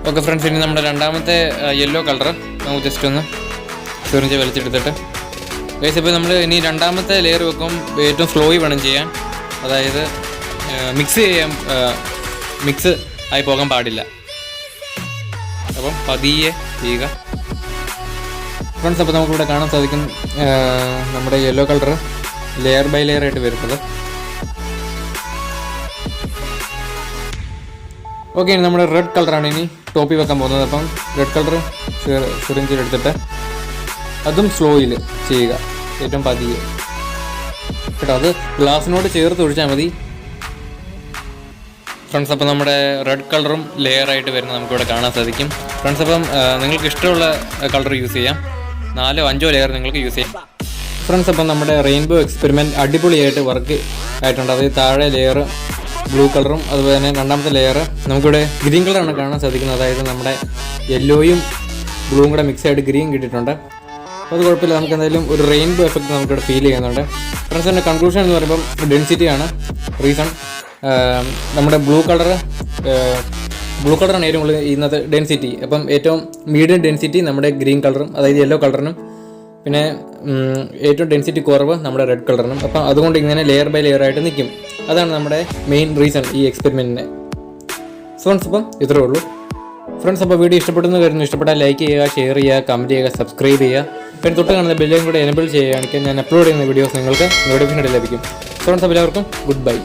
Okay friends, ഇനി നമ്മുടെ രണ്ടാമത്തെ യെല്ലോ കളർ നമുക്ക് ജസ്റ്റ് ഒന്ന് സിറിഞ്ച് വലിച്ചെടുത്തിട്ട് ഗൈസ്, ഇപ്പോൾ നമ്മൾ ഇനി രണ്ടാമത്തെ ലെയർ വെക്കും ഏറ്റവും സ്ലോയി വേണം ചെയ്യാൻ. അതായത് മിക്സ് ആയി പോകാൻ പാടില്ല. അപ്പം പതിയെ ചെയ്യുക ഫ്രണ്ട്സ്. അപ്പോൾ നമുക്കിവിടെ കാണാൻ സാധിക്കും നമ്മുടെ yellow colour layer by layer ആയിട്ട് വരുന്നത്. ഓക്കെ, ഇനി നമ്മുടെ റെഡ് കളറാണ് ഇനി ടോപ്പിൽ വെക്കാൻ പോകുന്നത്. അപ്പം റെഡ് കളർ സിറിഞ്ചിൽ എടുത്തിട്ട് അതും സ്ലോയിൽ ചെയ്യുക, ഏറ്റവും പതിയെ കേട്ടോ. അത് ഗ്ലാസിനോട് ചേർത്ത് ഒഴിച്ചാൽ മതി ഫ്രണ്ട്സ്. അപ്പോൾ നമ്മുടെ റെഡ് കളറും ലെയറായിട്ട് വരുന്നത് നമുക്കിവിടെ കാണാൻ സാധിക്കും ഫ്രണ്ട്സ്. അപ്പം നിങ്ങൾക്ക് ഇഷ്ടമുള്ള കളർ യൂസ് ചെയ്യാം, 4 5 ലെയർ നിങ്ങൾക്ക് യൂസ് ചെയ്യാം ഫ്രണ്ട്സ്. അപ്പം നമ്മുടെ റെയിൻബോ എക്സ്പെരിമെൻറ്റ് അടിപൊളിയായിട്ട് വർക്ക് ആയിട്ടുണ്ട്. അതായത് താഴെ ലെയർ ബ്ലൂ കളറും അതുപോലെ തന്നെ രണ്ടാമത്തെ ലെയർ നമുക്കിവിടെ ഗ്രീൻ കളറാണ് കാണാൻ സാധിക്കുന്നത്. അതായത് നമ്മുടെ യെല്ലോയും ബ്ലൂവും കൂടെ മിക്സ് ആയിട്ട് ഗ്രീൻ കിട്ടിയിട്ടുണ്ട്. അപ്പോൾ അത് കുഴപ്പമില്ല, നമുക്ക് എന്തായാലും ഒരു റെയിൻബോ എഫക്റ്റ് നമുക്കിവിടെ ഫീൽ ചെയ്യുന്നുണ്ട് ഫ്രണ്ട്സ്. എൻ്റെ കൺക്ലൂഷൻ എന്ന് പറയുമ്പം ഡെൻസിറ്റിയാണ് റീസൺ. നമ്മുടെ ബ്ലൂ കളറാണ് ഏറ്റവും കൂടുതൽ ഇന്നത്തെ ഡെൻസിറ്റി. അപ്പം ഏറ്റവും മീഡിയം ഡെൻസിറ്റി നമ്മുടെ ഗ്രീൻ കളറും അതായത് യെല്ലോ കളറിനും, പിന്നെ ഏറ്റവും ഡെൻസിറ്റി കുറവ് നമ്മുടെ റെഡ് കളറിനും. അപ്പം അതുകൊണ്ട് ഇങ്ങനെ ലെയർ ബൈ ലെയർ ആയിട്ട് നിൽക്കും. അതാണ് നമ്മുടെ മെയിൻ റീസൺ ഈ എക്സ്പെരിമെൻറ്റിന് ഫ്രണ്ട്സ്. അപ്പം ഇത്രയേ ഉള്ളൂ ഫ്രണ്ട്സ്. അപ്പോൾ വീഡിയോ ഇഷ്ടപ്പെടുന്ന കരുതുന്നു. ഇഷ്ടപ്പെട്ടാൽ ലൈക്ക് ചെയ്യുക, ഷെയർ ചെയ്യുക, കമൻറ്റ് ചെയ്യുക, സബ്സ്ക്രൈബ് ചെയ്യുക. പിന്നെ തൊട്ട് കാണുന്ന ബെല്ലും കൂടെ എനേബിൾ ചെയ്യുകയാണെങ്കിൽ ഞാൻ അപ്ലോഡ് ചെയ്യുന്ന വീഡിയോസ് നിങ്ങൾക്ക് നോട്ടിഫിക്കേഷൻ ലഭിക്കും ഫ്രണ്ട്സ്. അപ്പോൾ എല്ലാവർക്കും ഗുഡ് ബൈ.